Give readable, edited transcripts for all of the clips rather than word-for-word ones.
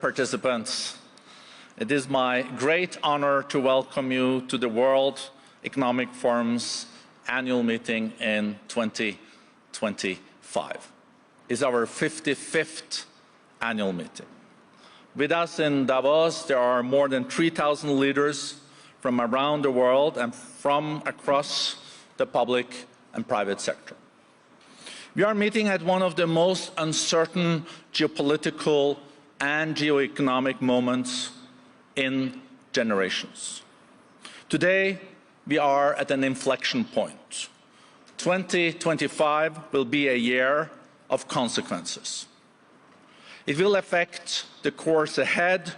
Participants, it is my great honor to welcome you to the World Economic Forum's annual meeting in 2025. It's our 55th annual meeting. With us in Davos, there are more than 3,000 leaders from around the world and from across the public and private sector. We are meeting at one of the most uncertain geopolitical and geoeconomic moments in generations. Today, we are at an inflection point. 2025 will be a year of consequences. It will affect the course ahead,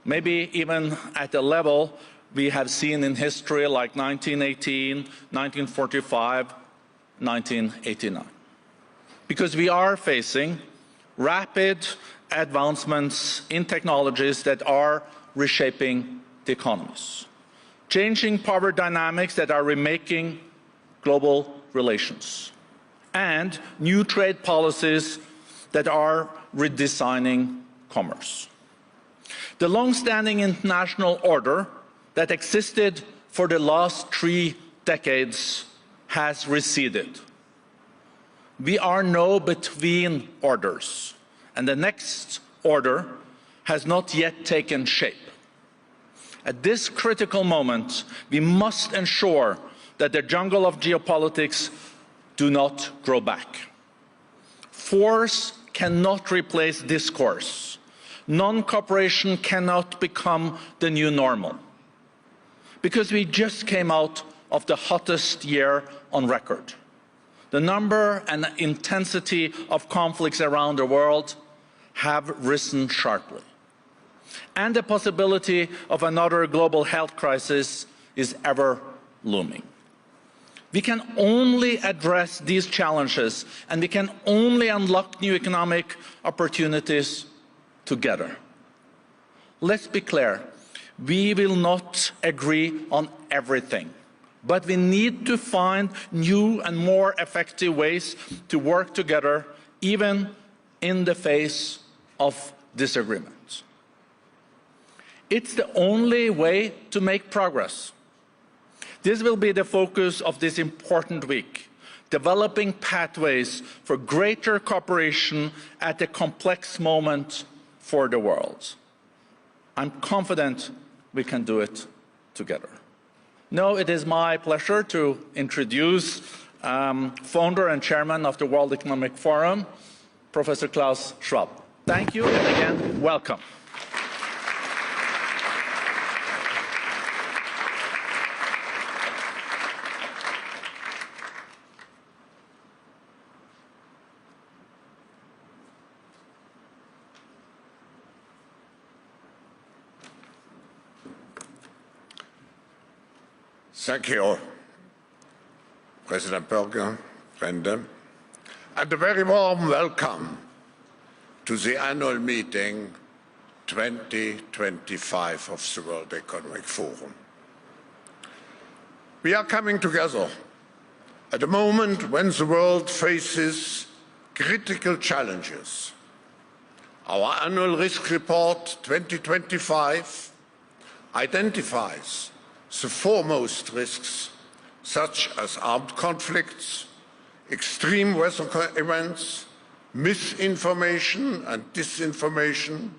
maybe even at a level we have seen in history like 1918, 1945, 1989. Because we are facing rapid advancements in technologies that are reshaping the economies, changing power dynamics that are remaking global relations, and new trade policies that are redesigning commerce. The long-standing international order that existed for the last 3 decades has receded. We are now between orders, and the next order has not yet taken shape. At this critical moment, we must ensure that the jungle of geopolitics do not grow back. Force cannot replace discourse. Non-cooperation cannot become the new normal. Because we just came out of the hottest year on record. The number and intensity of conflicts around the world have risen sharply. And the possibility of another global health crisis is ever looming. We can only address these challenges, and we can only unlock new economic opportunities together. Let's be clear, we will not agree on everything, but we need to find new and more effective ways to work together, even in the face of disagreements. It's the only way to make progress. This will be the focus of this important week, developing pathways for greater cooperation at a complex moment for the world. I'm confident we can do it together. Now it is my pleasure to introduce founder and chairman of the World Economic Forum, Professor Klaus Schwab. Thank you, and again, welcome. Thank you, President Berger, Rende, and a very warm welcome to the annual meeting 2025 of the World Economic Forum. We are coming together at a moment when the world faces critical challenges. Our annual risk report 2025 identifies the foremost risks, such as armed conflicts, extreme weather events, misinformation and disinformation,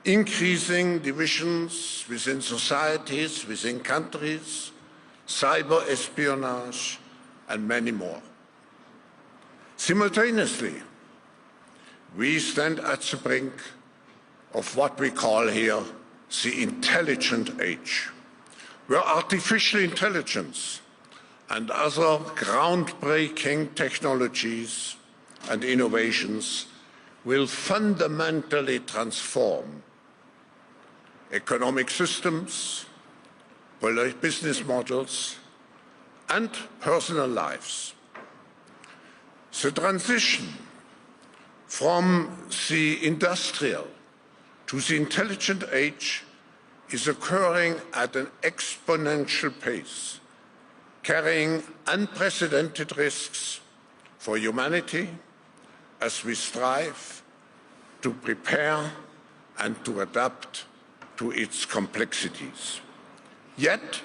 increasing divisions within societies, within countries, cyber espionage, and many more. Simultaneously, we stand at the brink of what we call here the intelligent age, where artificial intelligence and other groundbreaking technologies and innovations will fundamentally transform economic systems, business models, and personal lives. The transition from the industrial to the intelligent age is occurring at an exponential pace, carrying unprecedented risks for humanity as we strive to prepare and to adapt to its complexities. Yet,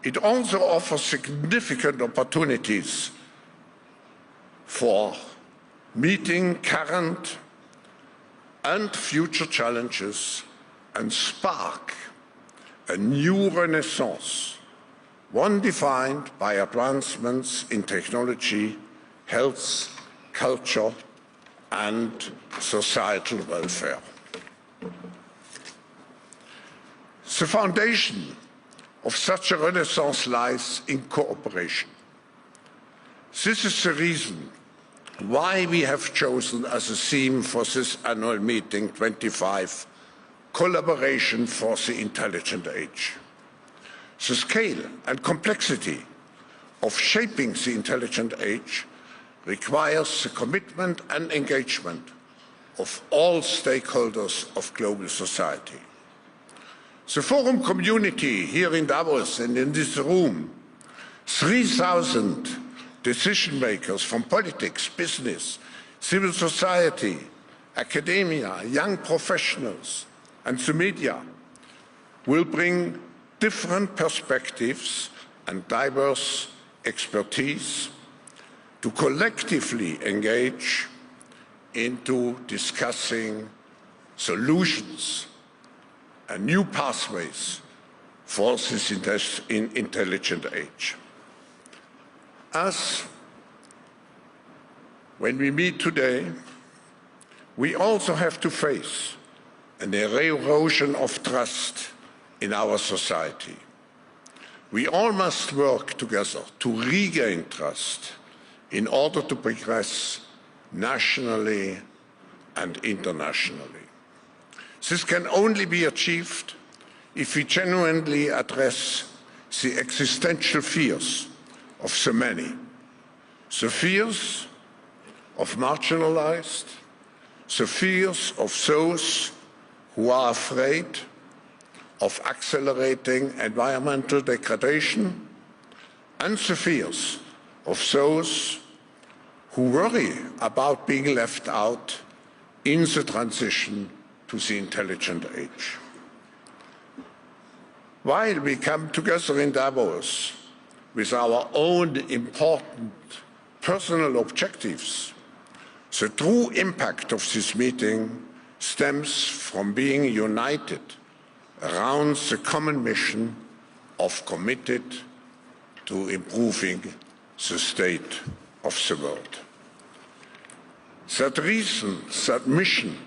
it also offers significant opportunities for meeting current and future challenges and spark a new renaissance, one defined by advancements in technology, health, culture, and societal welfare. The foundation of such a renaissance lies in cooperation. This is the reason why we have chosen as a theme for this annual meeting 25, collaboration for the intelligent age. The scale and complexity of shaping the intelligent age requires the commitment and engagement of all stakeholders of global society. The forum community here in Davos and in this room, 3,000 decision makers from politics, business, civil society, academia, young professionals, and the media will bring different perspectives and diverse expertise to collectively engage into discussing solutions and new pathways for this intelligent age. As when we meet today, we also have to face an erosion of trust in our society. We all must work together to regain trust in order to progress nationally and internationally. This can only be achieved if we genuinely address the existential fears of so many, the fears of marginalized, the fears of those who are afraid of accelerating environmental degradation, and the fears of those who worry about being left out in the transition to the intelligent age. While we come together in Davos with our own important personal objectives, the true impact of this meeting stems from being united around the common mission of committed to improving the state of the world. That reason, that mission,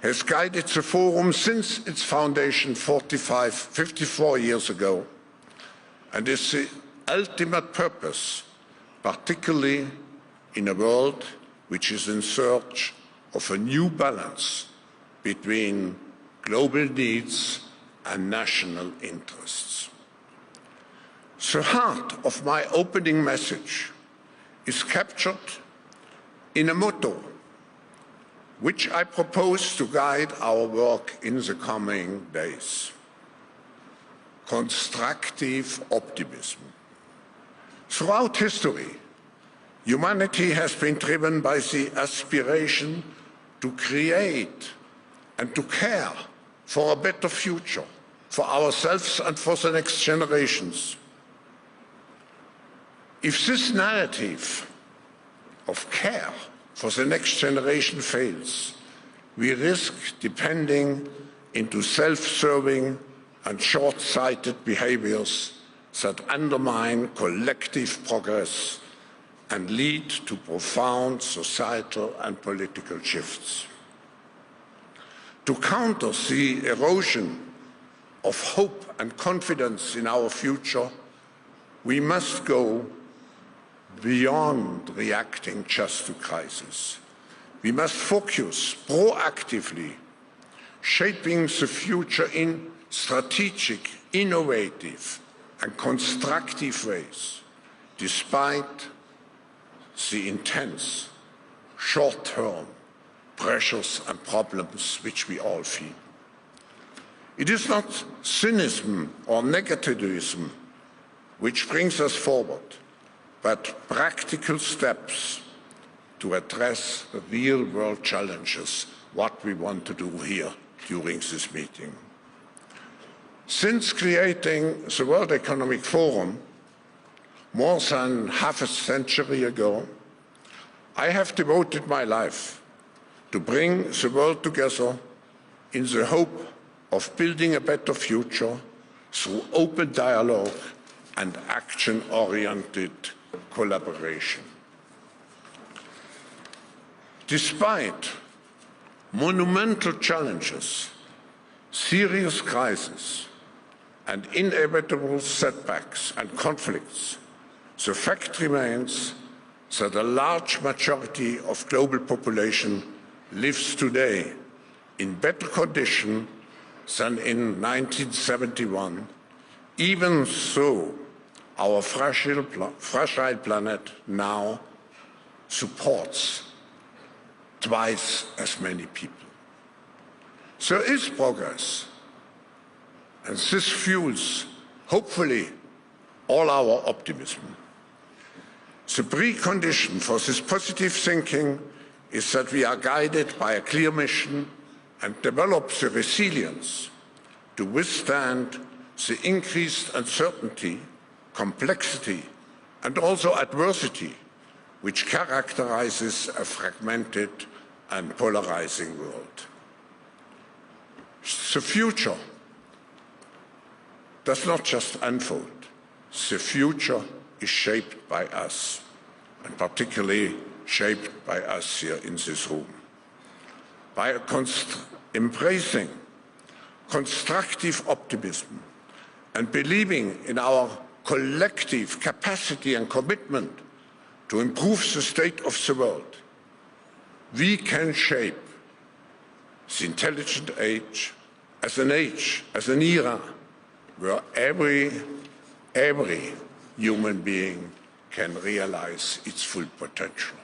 has guided the Forum since its foundation 54 years ago, and is the ultimate purpose, particularly in a world which is in search of a new balance between global needs and national interests. The heart of my opening message is captured in a motto which I propose to guide our work in the coming days: constructive optimism. Throughout history, humanity has been driven by the aspiration to create and to care for a better future for ourselves and for the next generations. If this narrative of care for the next generation fails, we risk depending into self-serving and short-sighted behaviors that undermine collective progress and lead to profound societal and political shifts. To counter the erosion of hope and confidence in our future, we must go beyond reacting just to crisis. We must focus proactively, shaping the future in strategic, innovative, and constructive ways, despite the intense, short-term pressures and problems which we all feel. It is not cynicism or negativism which brings us forward, but practical steps to address the real-world challenges, what we want to do here during this meeting. Since creating the World Economic Forum more than half a century ago, I have devoted my life to bring the world together in the hope of building a better future through open dialogue and action-oriented collaboration. Despite monumental challenges, serious crises, and inevitable setbacks and conflicts, the fact remains that a large majority of global population lives today in better condition than in 1971, even though our fragile planet now supports twice as many people. There is progress, and this fuels, hopefully, all our optimism. The precondition for this positive thinking is that we are guided by a clear mission and develop the resilience to withstand the increased uncertainty, complexity, and also adversity which characterizes a fragmented and polarizing world. The future does not just unfold. The future is shaped by us, and particularly shaped by us here in this room. By embracing constructive optimism and believing in our collective capacity and commitment to improve the state of the world, we can shape the intelligent age, as an era where every human being can realize its full potential.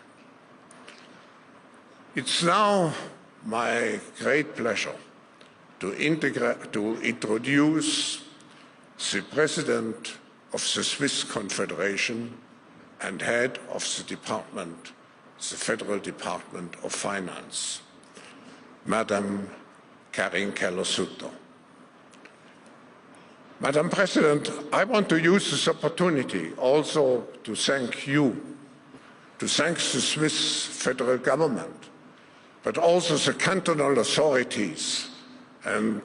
It's now my great pleasure to introduce the President of the Swiss Confederation and Head of the Department, the Federal Department of Finance, Madam Karin Keller-Sutter. Madam President, I want to use this opportunity also to thank you, to thank the Swiss federal government, but also the cantonal authorities and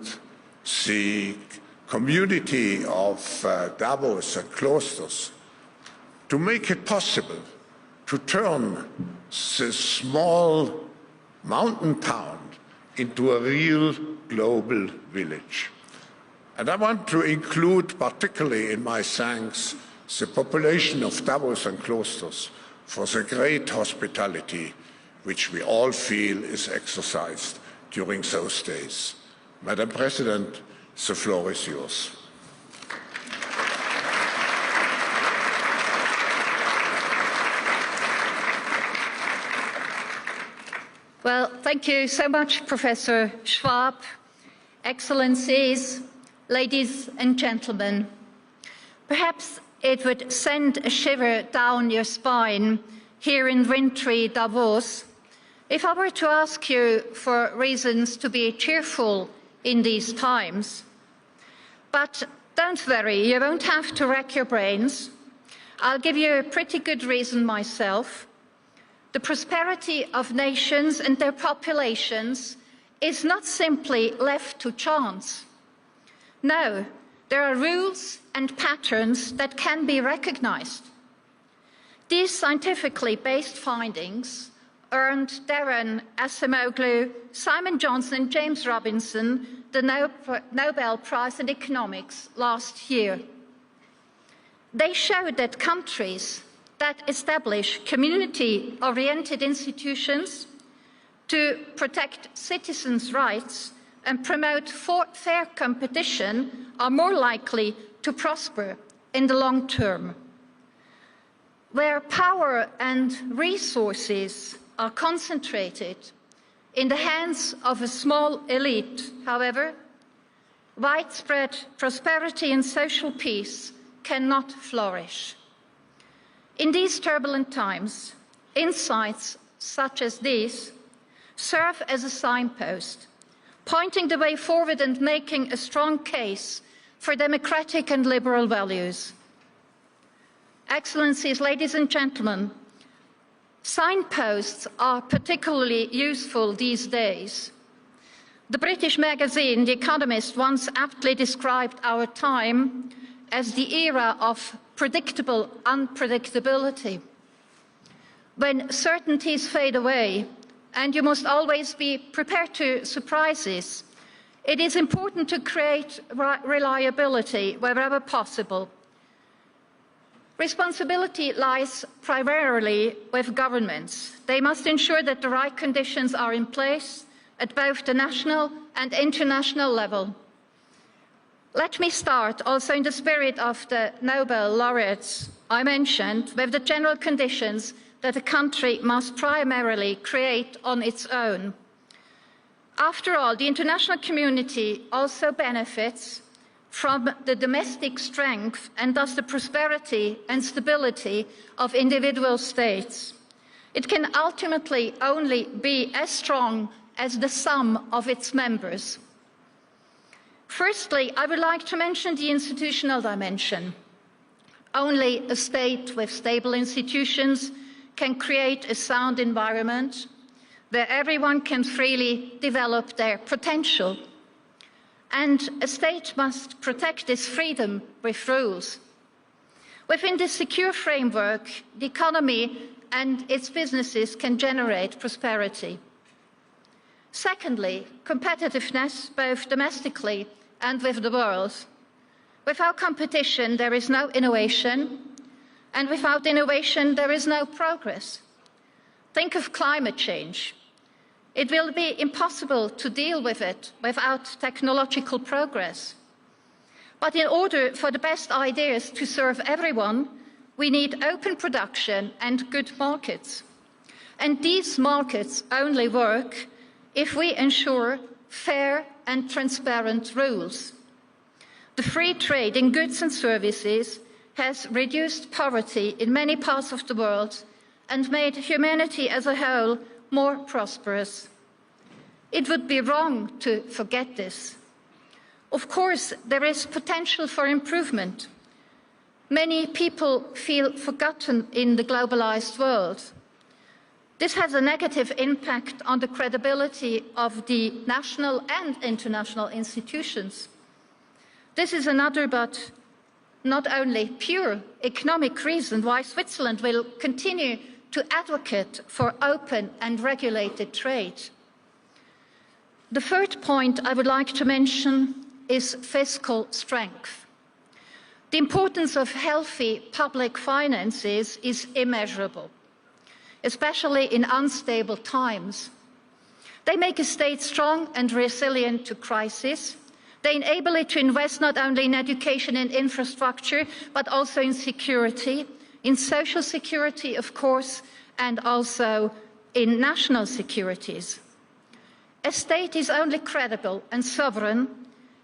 the community of Davos and Klosters to make it possible to turn this small mountain town into a real global village. And I want to include particularly in my thanks the population of Davos and Klosters for the great hospitality which we all feel is exercised during those days. Madam President, the floor is yours. Well, thank you so much, Professor Schwab, Excellencies, ladies and gentlemen. Perhaps it would send a shiver down your spine here in wintry Davos if I were to ask you for reasons to be cheerful in these times. But don't worry, you won't have to rack your brains. I'll give you a pretty good reason myself. The prosperity of nations and their populations is not simply left to chance. No, there are rules and patterns that can be recognized. These scientifically based findings earned Darren Acemoglu, Simon Johnson and James Robinson the Nobel Prize in Economics last year. They showed that countries that establish community-oriented institutions to protect citizens' rights and promote fair competition are more likely to prosper in the long term. Where power and resources are concentrated in the hands of a small elite, however, widespread prosperity and social peace cannot flourish. In these turbulent times, insights such as these serve as a signpost, pointing the way forward and making a strong case for democratic and liberal values. Excellencies, ladies and gentlemen, signposts are particularly useful these days. The British magazine The Economist once aptly described our time as the era of predictable unpredictability, when certainties fade away and you must always be prepared to surprises. It is important to create reliability wherever possible. Responsibility lies primarily with governments. They must ensure that the right conditions are in place at both the national and international level. Let me start, also in the spirit of the Nobel laureates I mentioned, with the general conditions that a country must primarily create on its own. After all, the international community also benefits from the domestic strength and thus the prosperity and stability of individual states. It can ultimately only be as strong as the sum of its members. Firstly, I would like to mention the institutional dimension. Only a state with stable institutions can create a sound environment where everyone can freely develop their potential. And a state must protect this freedom with rules. Within this secure framework, the economy and its businesses can generate prosperity. Secondly, competitiveness, both domestically and with the world. Without competition, there is no innovation, and without innovation, there is no progress. Think of climate change. It will be impossible to deal with it without technological progress. But in order for the best ideas to serve everyone, we need open production and good markets. And these markets only work if we ensure fair and transparent rules. The free trade in goods and services has reduced poverty in many parts of the world and made humanity as a whole more prosperous. It would be wrong to forget this. Of course, there is potential for improvement. Many people feel forgotten in the globalized world. This has a negative impact on the credibility of the national and international institutions. This is another but not only pure economic reason why Switzerland will continue to advocate for open and regulated trade. The third point I would like to mention is fiscal strength. The importance of healthy public finances is immeasurable, especially in unstable times. They make a state strong and resilient to crisis. They enable it to invest not only in education and infrastructure, but also in security, in social security, of course, and also in national securities. A state is only credible and sovereign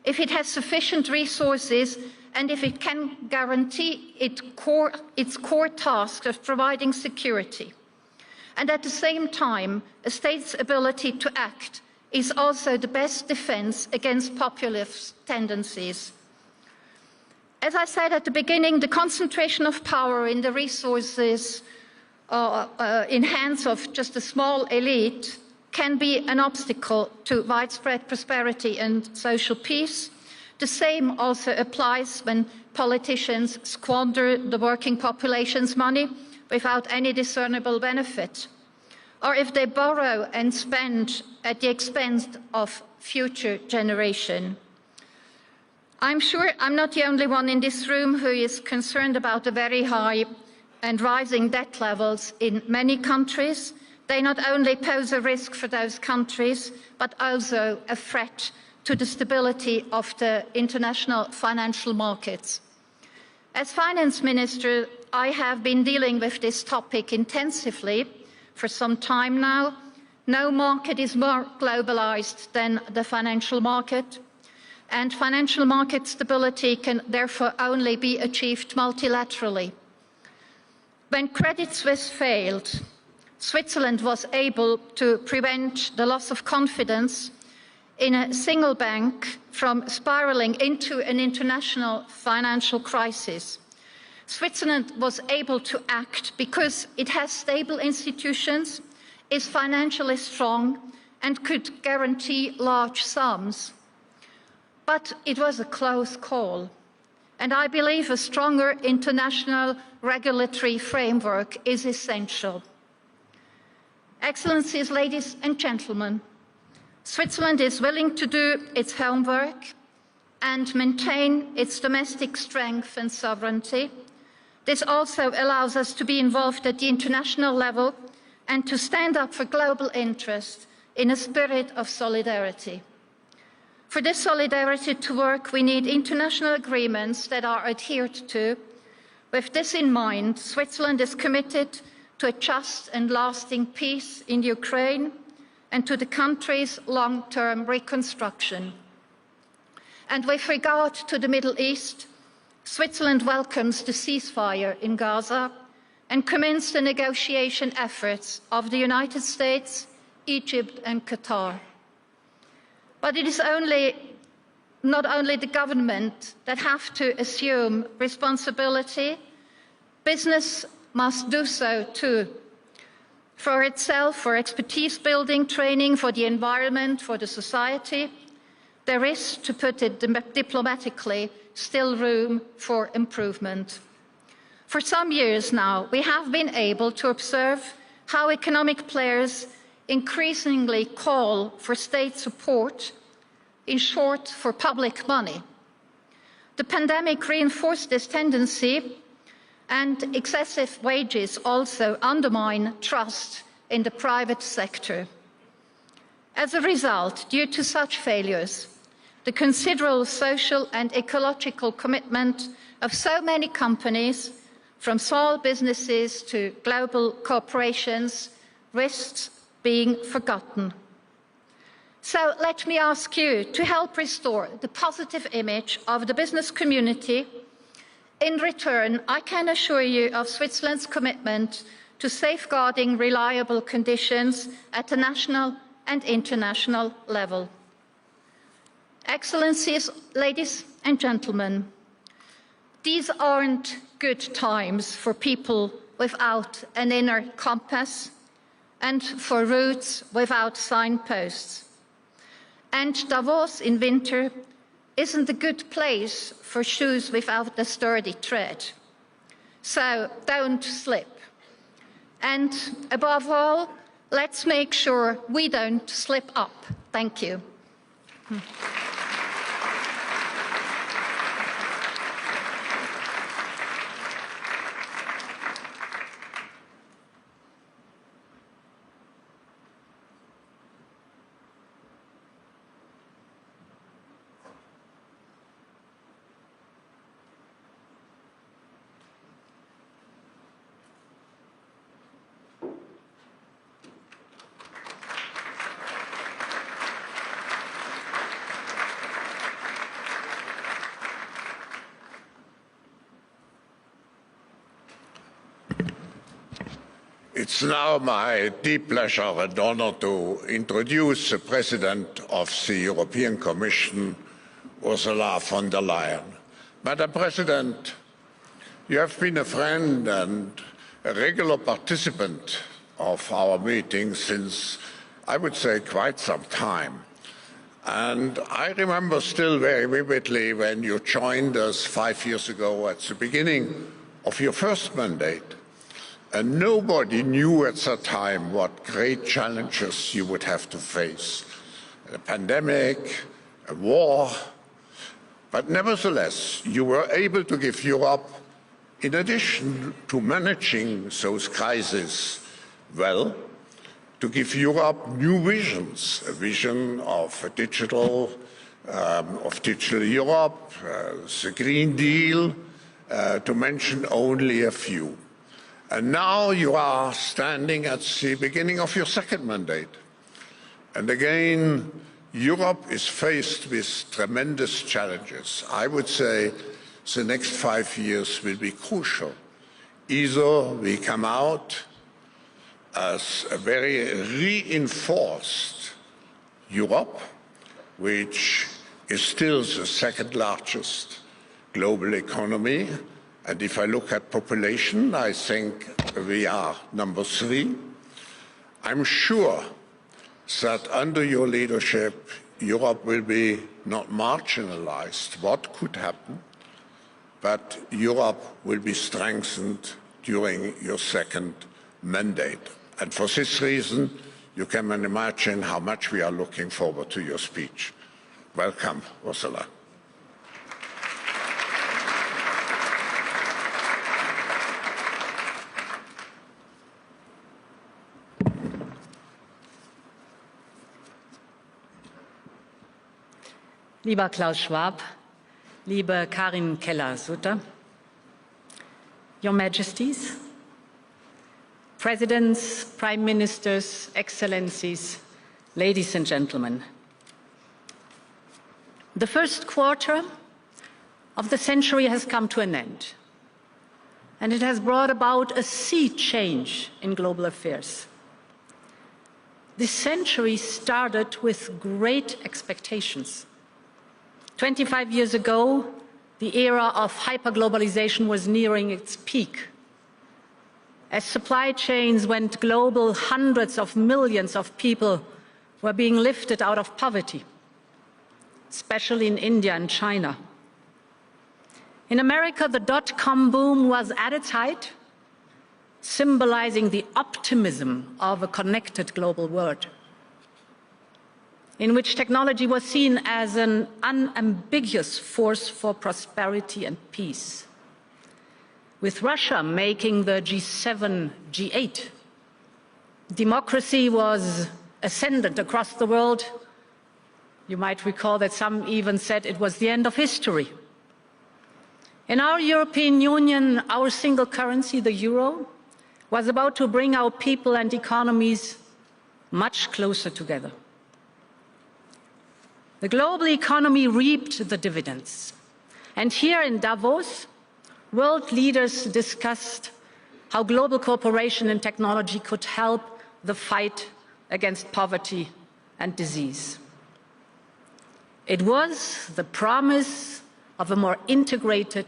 if it has sufficient resources and if it can guarantee its core task of providing security. And at the same time, a state's ability to act is also the best defense against populist tendencies. As I said at the beginning, the concentration of power in the resources in hands of just a small elite can be an obstacle to widespread prosperity and social peace. The same also applies when politicians squander the working population's money without any discernible benefit, or if they borrow and spend at the expense of future generations. I'm sure I'm not the only one in this room who is concerned about the very high and rising debt levels in many countries. They not only pose a risk for those countries, but also a threat to the stability of the international financial markets. As finance minister, I have been dealing with this topic intensively for some time now. No market is more globalized than the financial market, and financial market stability can therefore only be achieved multilaterally. When Credit Suisse failed, Switzerland was able to prevent the loss of confidence in a single bank from spiraling into an international financial crisis. Switzerland was able to act because it has stable institutions, is financially strong, and could guarantee large sums. But it was a close call, and I believe a stronger international regulatory framework is essential. Excellencies, ladies and gentlemen, Switzerland is willing to do its homework and maintain its domestic strength and sovereignty. This also allows us to be involved at the international level and to stand up for global interest in a spirit of solidarity. For this solidarity to work, we need international agreements that are adhered to. With this in mind, Switzerland is committed to a just and lasting peace in Ukraine and to the country's long-term reconstruction. And with regard to the Middle East, Switzerland welcomes the ceasefire in Gaza and commenced the negotiation efforts of the United States, Egypt and Qatar. But it is not only the government that have to assume responsibility, business must do so too. For itself, for expertise building, training, for the environment, for the society, there is, to put it diplomatically, still room for improvement. For some years now, we have been able to observe how economic players increasingly call for state support, in short, for public money. The pandemic reinforced this tendency, and excessive wages also undermine trust in the private sector. As a result, due to such failures, the considerable social and ecological commitment of so many companies, from small businesses to global corporations, risks being forgotten. So let me ask you to help restore the positive image of the business community. In return, I can assure you of Switzerland's commitment to safeguarding reliable conditions at the national and international level. Excellencies, ladies and gentlemen, these aren't good times for people without an inner compass and for routes without signposts. And Davos in winter isn't a good place for shoes without a sturdy tread. So don't slip. And above all, let's make sure we don't slip up. Thank you. It's now my deep pleasure and honor to introduce the President of the European Commission, Ursula von der Leyen. Madam President, you have been a friend and a regular participant of our meetings since, I would say, quite some time. And I remember still very vividly when you joined us 5 years ago at the beginning of your first mandate. And nobody knew at that time what great challenges you would have to face. A pandemic, a war. But nevertheless, you were able to give Europe, in addition to managing those crises well, to give Europe new visions, a vision of digital Europe, the Green Deal, to mention only a few. And now you are standing at the beginning of your second mandate. And again, Europe is faced with tremendous challenges. I would say the next 5 years will be crucial. Either we come out as a very reinforced Europe, which is still the second largest global economy. And if I look at population, I think we are number 3. I'm sure that under your leadership, Europe will be not marginalized. What could happen? But Europe will be strengthened during your second mandate. And for this reason, you can imagine how much we are looking forward to your speech. Welcome, Ursula. Lieber Klaus Schwab, liebe Karin Keller-Sutter, Your Majesties, Presidents, Prime Ministers, Excellencies, ladies and gentlemen. The first quarter of the century has come to an end, and it has brought about a sea change in global affairs. This century started with great expectations. 25 years ago, the era of hyperglobalization was nearing its peak. As supply chains went global, hundreds of millions of people were being lifted out of poverty, especially in India and China. In America, the dot-com boom was at its height, symbolizing the optimism of a connected global world, in which technology was seen as an unambiguous force for prosperity and peace. With Russia making the G7, G8, democracy was ascendant across the world. You might recall that some even said it was the end of history. In our European Union, our single currency, the euro, was about to bring our people and economies much closer together. The global economy reaped the dividends. And here in Davos, world leaders discussed how global cooperation in technology could help the fight against poverty and disease. It was the promise of a more integrated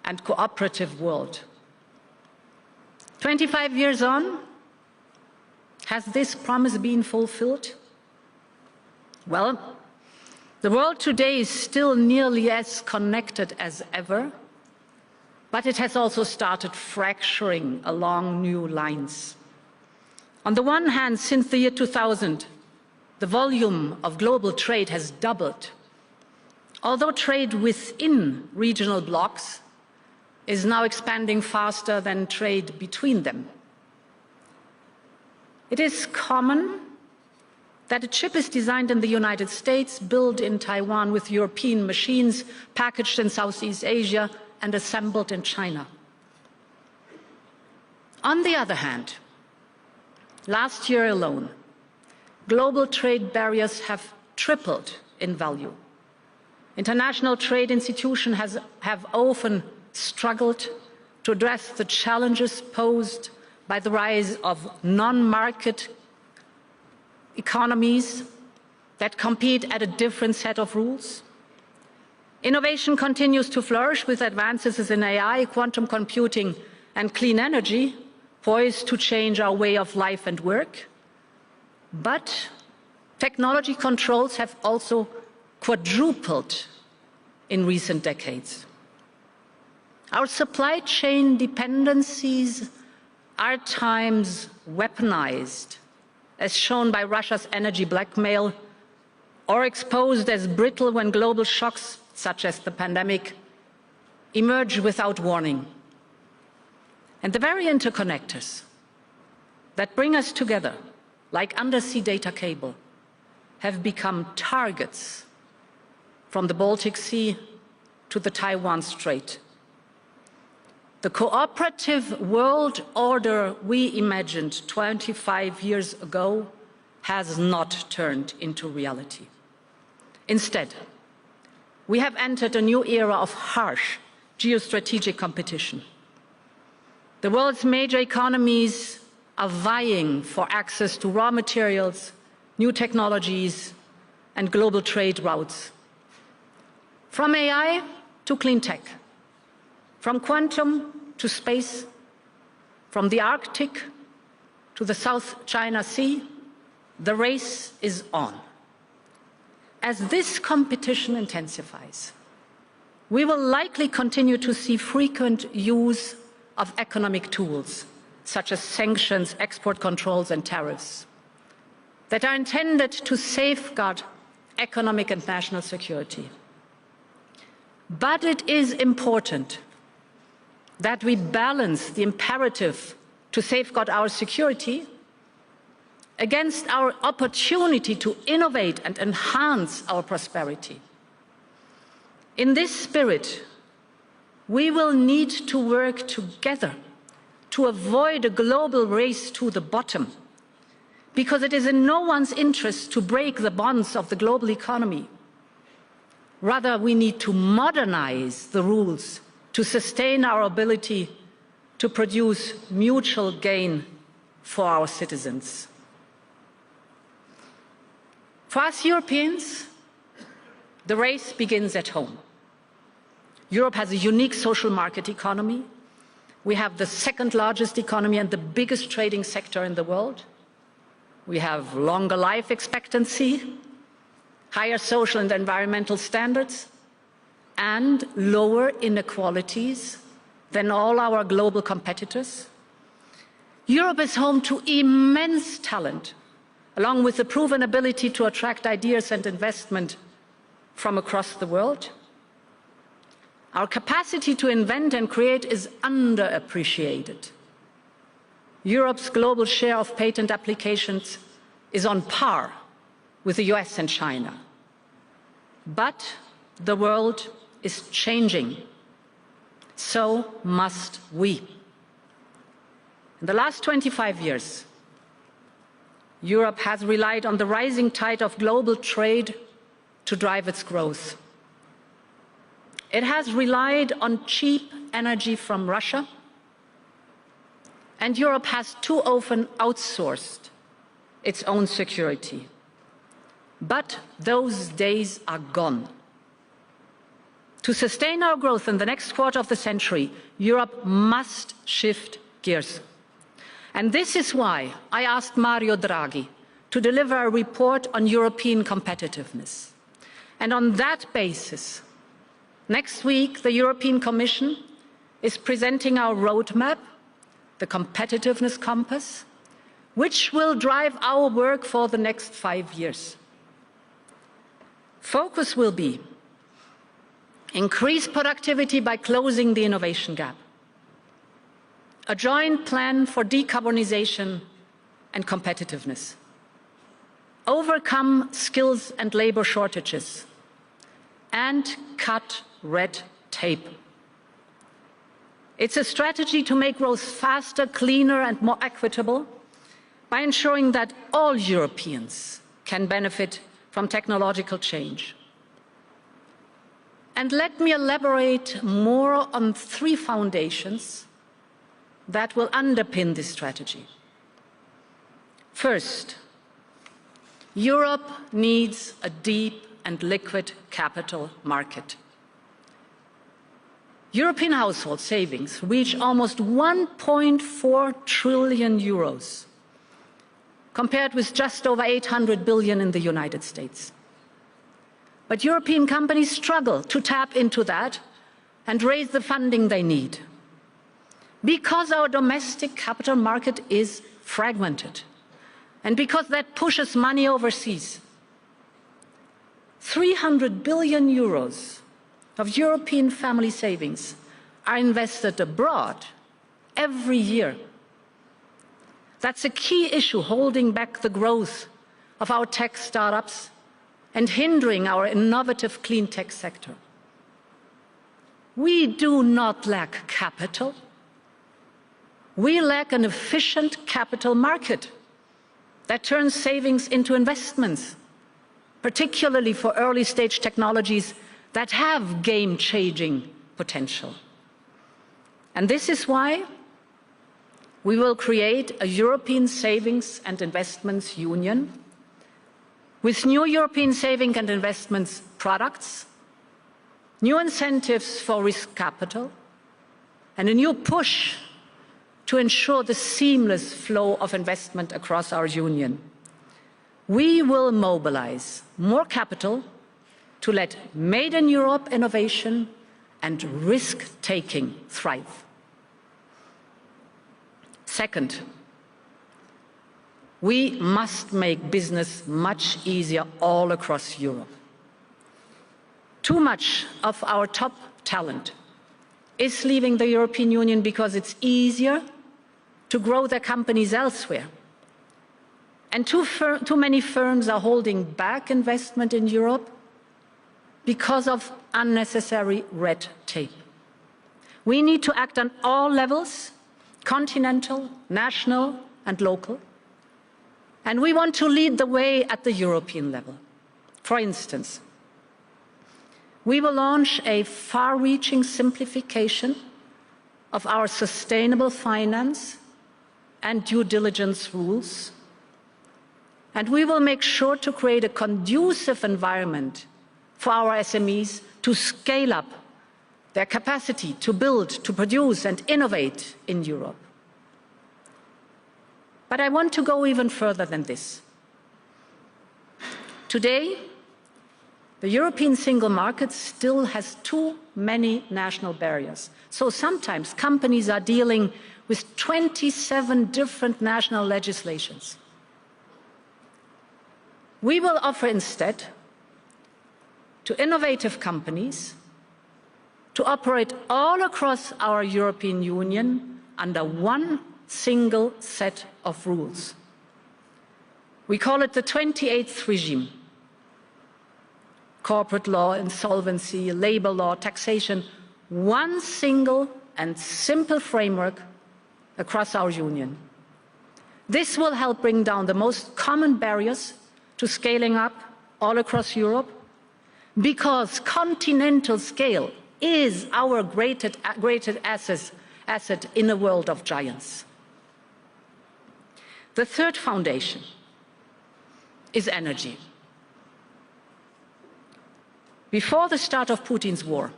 and cooperative world. 25 years on, has this promise been fulfilled? Well, the world today is still nearly as connected as ever, but it has also started fracturing along new lines. On the one hand, since the year 2000, the volume of global trade has doubled, although trade within regional blocs is now expanding faster than trade between them. It is common that a chip is designed in the United States, built in Taiwan with European machines, packaged in Southeast Asia, and assembled in China. On the other hand, last year alone, global trade barriers have tripled in value. International trade institutions have often struggled to address the challenges posed by the rise of non-market economies that compete at a different set of rules. Innovation continues to flourish with advances in AI, quantum computing, and clean energy, poised to change our way of life and work. But technology controls have also quadrupled in recent decades. Our supply chain dependencies are at times weaponized, as shown by Russia's energy blackmail, or exposed as brittle when global shocks, such as the pandemic, emerge without warning. And the very interconnectors that bring us together, like undersea data cable, have become targets from the Baltic Sea to the Taiwan Strait. The cooperative world order we imagined 25 years ago has not turned into reality. Instead, we have entered a new era of harsh geostrategic competition. The world's major economies are vying for access to raw materials, new technologies, and global trade routes. From AI to clean tech, from quantum to space, from the Arctic to the South China Sea, the race is on. As this competition intensifies, we will likely continue to see frequent use of economic tools, such as sanctions, export controls, and tariffs, that are intended to safeguard economic and national security. But it is important that we balance the imperative to safeguard our security against our opportunity to innovate and enhance our prosperity. In this spirit, we will need to work together to avoid a global race to the bottom, because it is in no one's interest to break the bonds of the global economy. Rather, we need to modernize the rules to sustain our ability to produce mutual gain for our citizens. For us Europeans, the race begins at home. Europe has a unique social market economy. We have the second largest economy and the biggest trading sector in the world. We have longer life expectancy, higher social and environmental standards, and lower inequalities than all our global competitors. Europe is home to immense talent, along with the proven ability to attract ideas and investment from across the world. Our capacity to invent and create is underappreciated. Europe's global share of patent applications is on par with the US and China. But the world is changing. So must we. In the last 25 years, Europe has relied on the rising tide of global trade to drive its growth. It has relied on cheap energy from Russia, and Europe has too often outsourced its own security. But those days are gone. To sustain our growth in the next quarter of the century, Europe must shift gears. And this is why I asked Mario Draghi to deliver a report on European competitiveness. And on that basis, next week, the European Commission is presenting our roadmap, the Competitiveness Compass, which will drive our work for the next 5 years. Focus will be increase productivity by closing the innovation gap, a joint plan for decarbonization and competitiveness, overcome skills and labor shortages, and cut red tape. It's a strategy to make growth faster, cleaner, and more equitable by ensuring that all Europeans can benefit from technological change. And let me elaborate more on 3 foundations that will underpin this strategy. First, Europe needs a deep and liquid capital market. European household savings reach almost 1.4 trillion euros, compared with just over 800 billion in the United States. But European companies struggle to tap into that and raise the funding they need, because our domestic capital market is fragmented, and because that pushes money overseas. 300 billion euros of European family savings are invested abroad every year. That's a key issue holding back the growth of our tech startups and hindering our innovative clean tech sector. We do not lack capital. We lack an efficient capital market that turns savings into investments, particularly for early-stage technologies that have game-changing potential. And this is why we will create a European Savings and Investments Union with new European saving and investments products, new incentives for risk capital, and a new push to ensure the seamless flow of investment across our union. We will mobilize more capital to let Made in Europe innovation and risk-taking thrive. Second, we must make business much easier all across Europe. Too much of our top talent is leaving the European Union because it's easier to grow their companies elsewhere. And too many firms are holding back investment in Europe because of unnecessary red tape. We need to act on all levels, continental, national, and local. And we want to lead the way at the European level. For instance, we will launch a far-reaching simplification of our sustainable finance and due diligence rules. And we will make sure to create a conducive environment for our SMEs to scale up their capacity to build, to produce and innovate in Europe. But I want to go even further than this. Today, the European single market still has too many national barriers. So sometimes companies are dealing with 27 different national legislations. We will offer instead to innovative companies to operate all across our European Union under one single set of rules. We call it the 28th regime. Corporate law, insolvency, labor law, taxation, one single and simple framework across our union. This will help bring down the most common barriers to scaling up all across Europe, because continental scale is our greatest asset in a world of giants. The third foundation is energy. Before the start of Putin's war,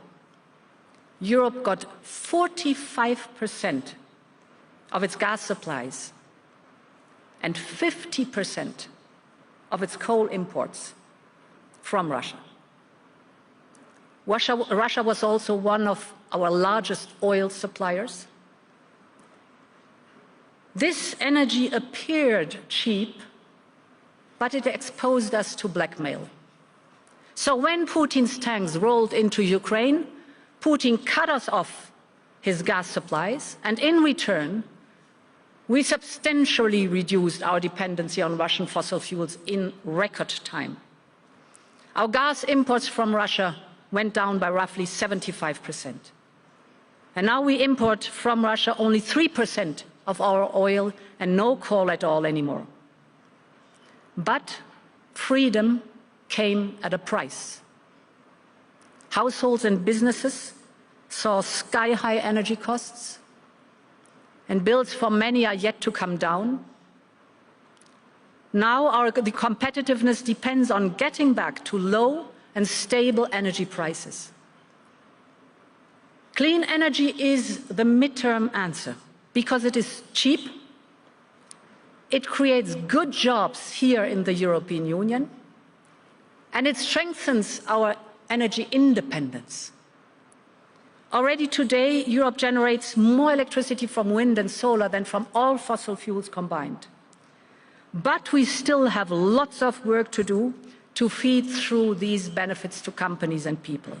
Europe got 45% of its gas supplies and 50% of its coal imports from Russia. Russia was also one of our largest oil suppliers. This energy appeared cheap, but it exposed us to blackmail. So when Putin's tanks rolled into Ukraine, Putin cut us off his gas supplies, and in return, we substantially reduced our dependency on Russian fossil fuels in record time. Our gas imports from Russia went down by roughly 75%. And now we import from Russia only 3% of our oil and no coal at all anymore. But freedom came at a price. Households and businesses saw sky-high energy costs, and bills for many are yet to come down. Now the competitiveness depends on getting back to low and stable energy prices. Clean energy is the midterm answer because it is cheap, it creates good jobs here in the European Union, and it strengthens our energy independence. Already today, Europe generates more electricity from wind and solar than from all fossil fuels combined. But we still have lots of work to do to feed through these benefits to companies and people.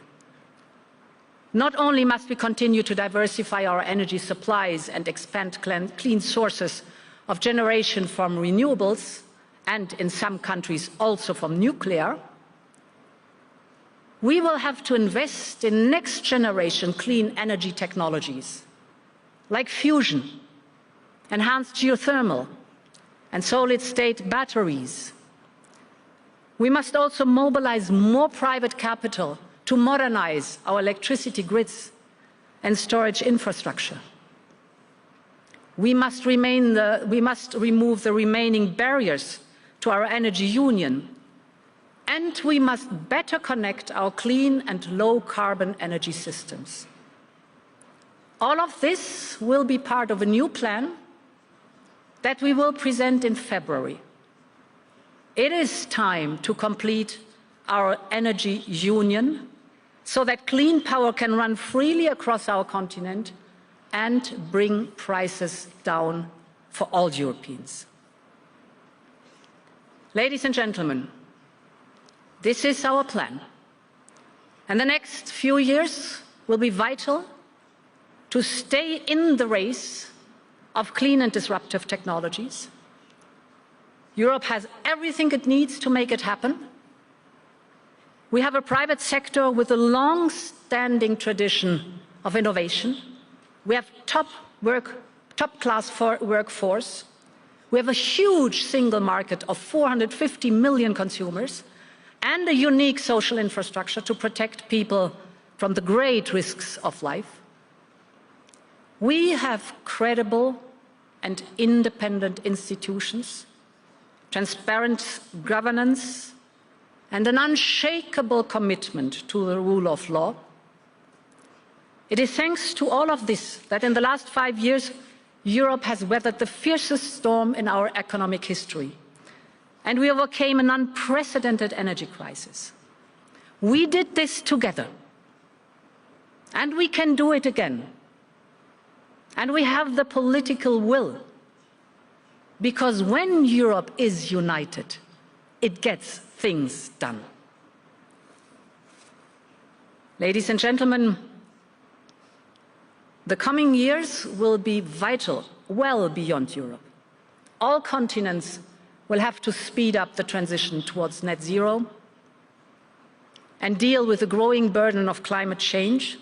Not only must we continue to diversify our energy supplies and expand clean sources of generation from renewables, and in some countries also from nuclear, we will have to invest in next-generation clean energy technologies, like fusion, enhanced geothermal, and solid-state batteries. We must also mobilize more private capital to modernize our electricity grids and storage infrastructure. We must remove the remaining barriers to our energy union, and we must better connect our clean and low-carbon energy systems. All of this will be part of a new plan that we will present in February. It is time to complete our energy union so that clean power can run freely across our continent and bring prices down for all Europeans. Ladies and gentlemen, this is our plan. And the next few years will be vital to stay in the race of clean and disruptive technologies. Europe has everything it needs to make it happen. We have a private sector with a long-standing tradition of innovation. We have top-class workforce. We have a huge single market of 450 million consumers and a unique social infrastructure to protect people from the great risks of life. We have credible and independent institutions, transparent governance, and an unshakable commitment to the rule of law. It is thanks to all of this that in the last 5 years, Europe has weathered the fiercest storm in our economic history, and we overcame an unprecedented energy crisis. We did this together, and we can do it again. And we have the political will, because when Europe is united, it gets things done. Ladies and gentlemen, the coming years will be vital, well beyond Europe. All continents will have to speed up the transition towards net zero and deal with the growing burden of climate change.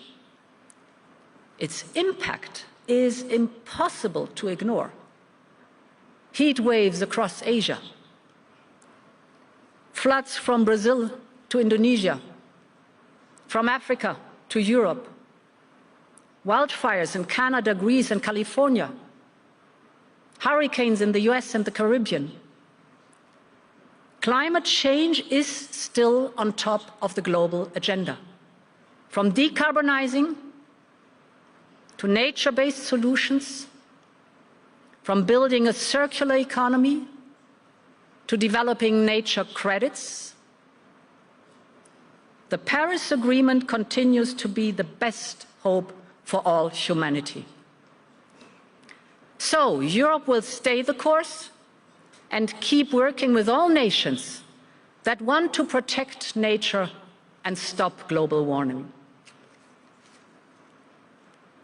Its impact is impossible to ignore. Heat waves across Asia, floods from Brazil to Indonesia, from Africa to Europe, wildfires in Canada, Greece, and California, hurricanes in the US and the Caribbean. Climate change is still on top of the global agenda. From decarbonizing to nature-based solutions, from building a circular economy to developing nature credits, the Paris Agreement continues to be the best hope for all humanity. So Europe will stay the course and keep working with all nations that want to protect nature and stop global warming.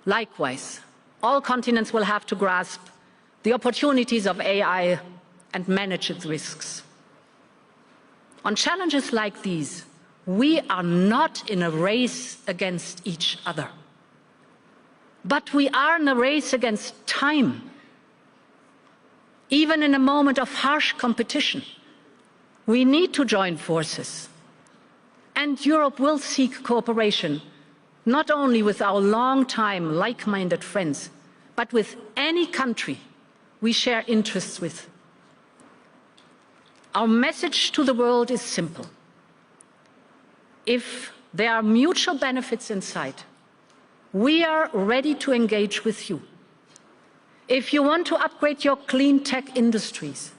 Likewise, all continents will have to grasp the opportunities of AI and manage its risks. On challenges like these, we are not in a race against each other, but we are in a race against time. Even in a moment of harsh competition, we need to join forces. And Europe will seek cooperation, not only with our long-time like-minded friends, but with any country we share interests with. Our message to the world is simple. If there are mutual benefits in sight, we are ready to engage with you. If you want to upgrade your clean tech industries,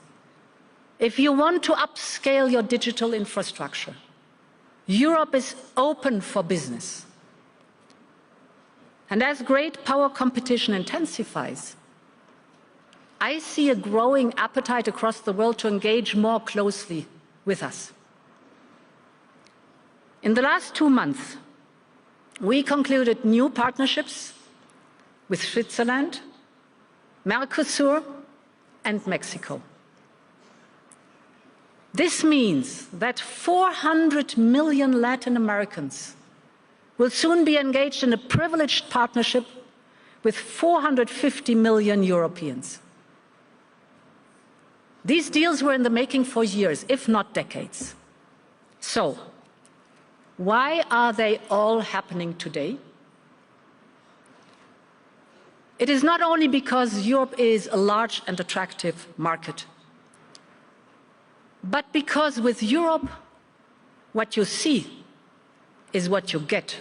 if you want to upscale your digital infrastructure, Europe is open for business. And as great power competition intensifies, I see a growing appetite across the world to engage more closely with us. In the last 2 months, we concluded new partnerships with Switzerland, Mercosur, and Mexico. This means that 400 million Latin Americans will soon be engaged in a privileged partnership with 450 million Europeans. These deals were in the making for years, if not decades. So, why are they all happening today? It is not only because Europe is a large and attractive market, but because with Europe, what you see is what you get.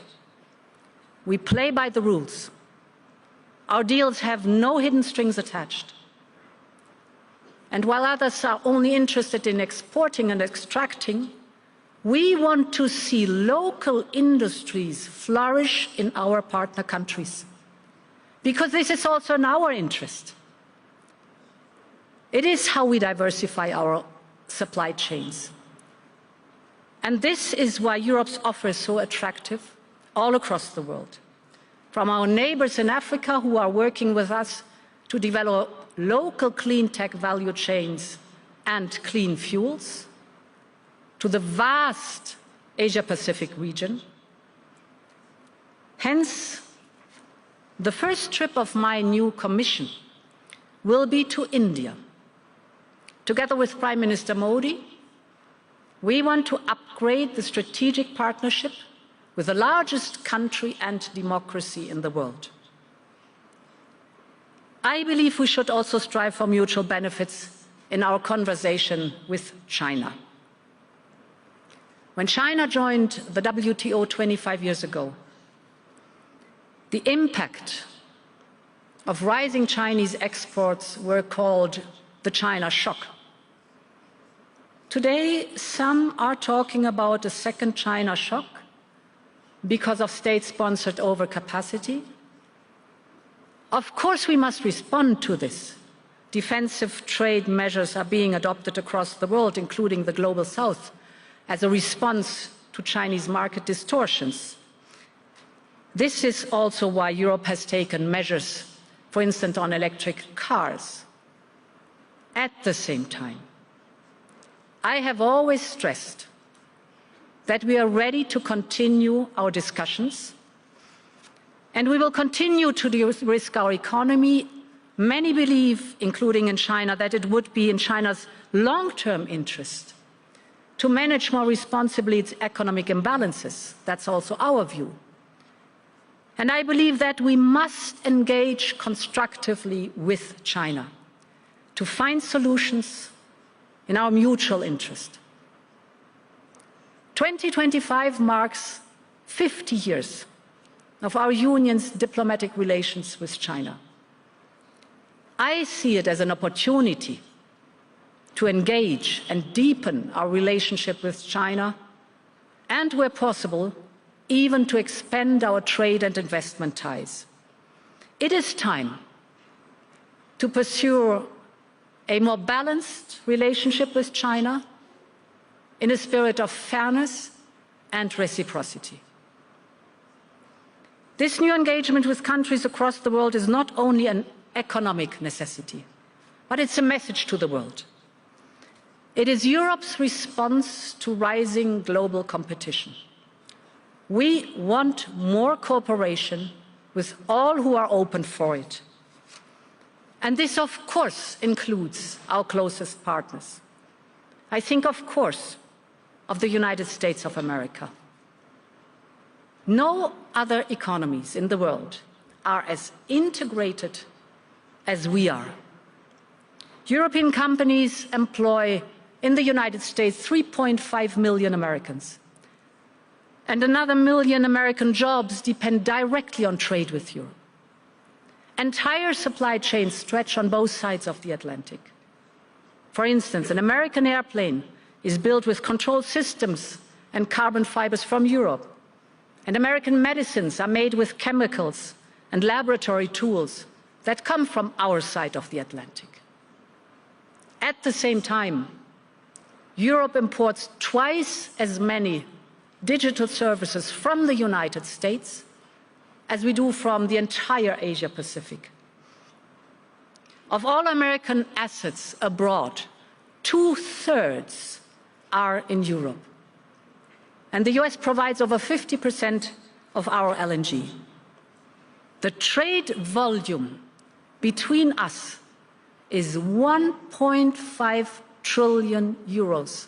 We play by the rules. Our deals have no hidden strings attached. And while others are only interested in exporting and extracting, we want to see local industries flourish in our partner countries, because this is also in our interest. It is how we diversify our supply chains. And this is why Europe's offer is so attractive all across the world. From our neighbors in Africa who are working with us to develop local clean tech value chains and clean fuels, to the vast Asia-Pacific region. Hence, the first trip of my new Commission will be to India. Together with Prime Minister Modi, we want to upgrade the strategic partnership with the largest country and democracy in the world. I believe we should also strive for mutual benefits in our conversation with China. When China joined the WTO 25 years ago, the impact of rising Chinese exports were called the China shock. Today, some are talking about a second China shock because of state-sponsored overcapacity. Of course, we must respond to this. Defensive trade measures are being adopted across the world, including the Global South, as a response to Chinese market distortions. This is also why Europe has taken measures, for instance, on electric cars. At the same time, I have always stressed that we are ready to continue our discussions, and we will continue to de-risk our economy. Many believe, including in China, that it would be in China's long-term interest to manage more responsibly its economic imbalances. That's also our view. And I believe that we must engage constructively with China to find solutions in our mutual interest. 2025 marks 50 years of our union's diplomatic relations with China. I see it as an opportunity to engage and deepen our relationship with China, and where possible, even to expand our trade and investment ties. It is time to pursue a more balanced relationship with China in a spirit of fairness and reciprocity. This new engagement with countries across the world is not only an economic necessity, but it's a message to the world. It is Europe's response to rising global competition. We want more cooperation with all who are open for it. And this, of course, includes our closest partners. I think, of course, of the United States of America. No other economies in the world are as integrated as we are. European companies employ in the United States 3.5 million Americans. And another million American jobs depend directly on trade with Europe. Entire supply chains stretch on both sides of the Atlantic. For instance, an American airplane is built with control systems and carbon fibers from Europe. And American medicines are made with chemicals and laboratory tools that come from our side of the Atlantic. At the same time, Europe imports twice as many digital services from the United States as we do from the entire Asia Pacific. Of all American assets abroad, 2/3 are in Europe. And the US provides over 50% of our LNG. The trade volume between us is 1.5 trillion euros,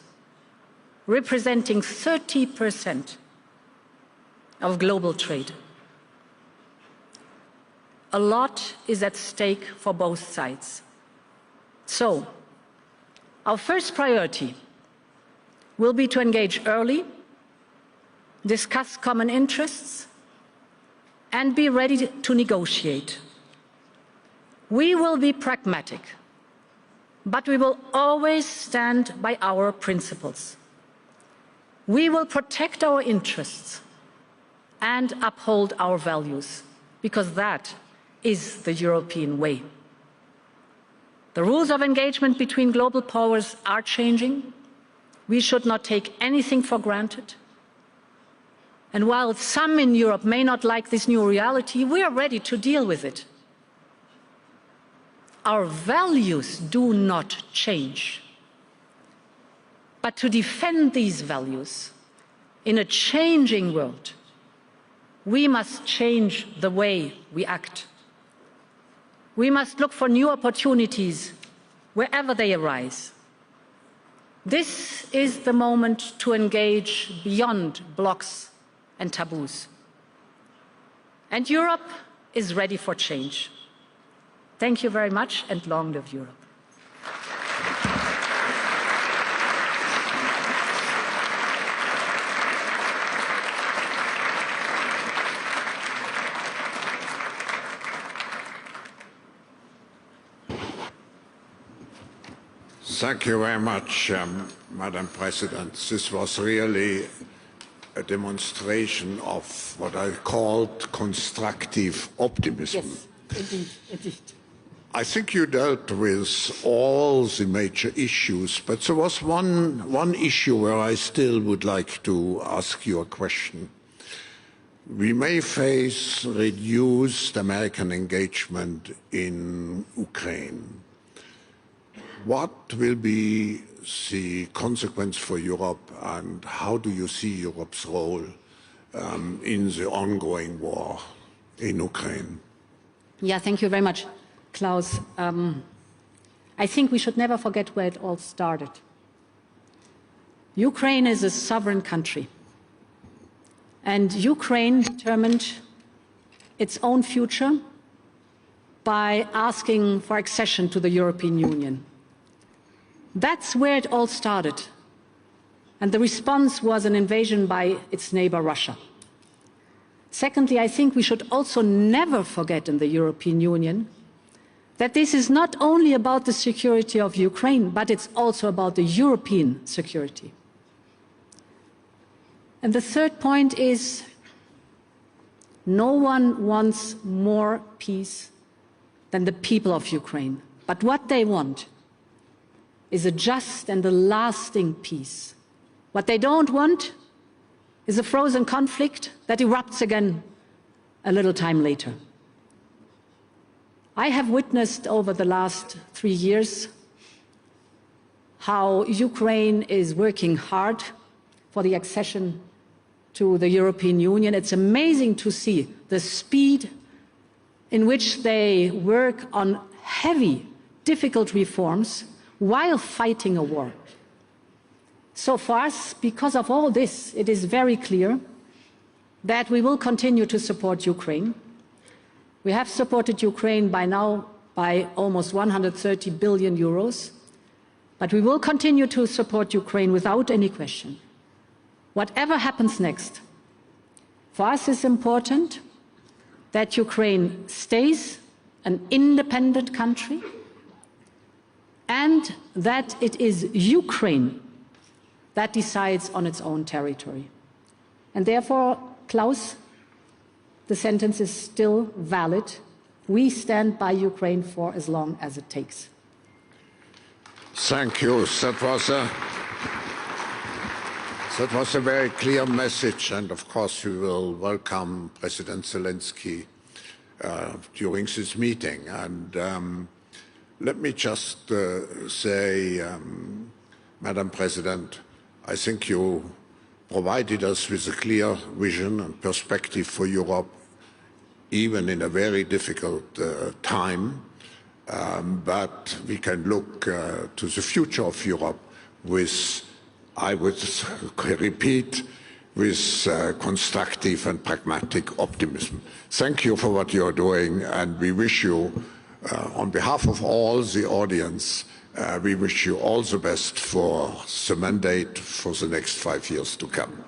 representing 30% of global trade. a lot is at stake for both sides. So, our first priority will be to engage early, discuss common interests, and be ready to negotiate. We will be pragmatic, but we will always stand by our principles. We will protect our interests and uphold our values, because that is the European way. The rules of engagement between global powers are changing. We should not take anything for granted. And while some in Europe may not like this new reality, we are ready to deal with it. Our values do not change. But to defend these values in a changing world, we must change the way we act. We must look for new opportunities wherever they arise. This is the moment to engage beyond blocks and taboos. And Europe is ready for change. Thank you very much, and long live Europe. Thank you very much, Madam President. This was really a demonstration of what I called constructive optimism. Yes, indeed. I think you dealt with all the major issues, but there was one issue where I still would like to ask you a question. We may face reduced American engagement in Ukraine. What will be the consequence for Europe, and how do you see Europe's role in the ongoing war in Ukraine? Yeah, thank you very much, Klaus. I think we should never forget where it all started. Ukraine is a sovereign country, and Ukraine determined its own future by asking for accession to the European Union. That's where it all started. And the response was an invasion by its neighbor, Russia. Secondly, I think we should also never forget in the European Union that this is not only about the security of Ukraine, but it's also about the European security. And the third point is, no one wants more peace than the people of Ukraine. But what they want is a just and a lasting peace. What they don't want is a frozen conflict that erupts again a little time later. I have witnessed over the last 3 years how Ukraine is working hard for the accession to the European Union. It's amazing to see the speed in which they work on heavy, difficult reforms while fighting a war. So for us, because of all this, it is very clear that we will continue to support Ukraine. We have supported Ukraine by now by almost 130 billion euros, but we will continue to support Ukraine without any question. Whatever happens next, for us it's important that Ukraine stays an independent country, and that it is Ukraine that decides on its own territory. And therefore, Klaus, the sentence is still valid. We stand by Ukraine for as long as it takes. Thank you. That was a very clear message, and of course we will welcome President Zelensky during this meeting. And let me just say, Madam President, I think you provided us with a clear vision and perspective for Europe, even in a very difficult time. But we can look to the future of Europe with, I would repeat, with constructive and pragmatic optimism. Thank you for what you're doing, and we wish you, on behalf of all the audience, we wish you all the best for the mandate for the next 5 years to come.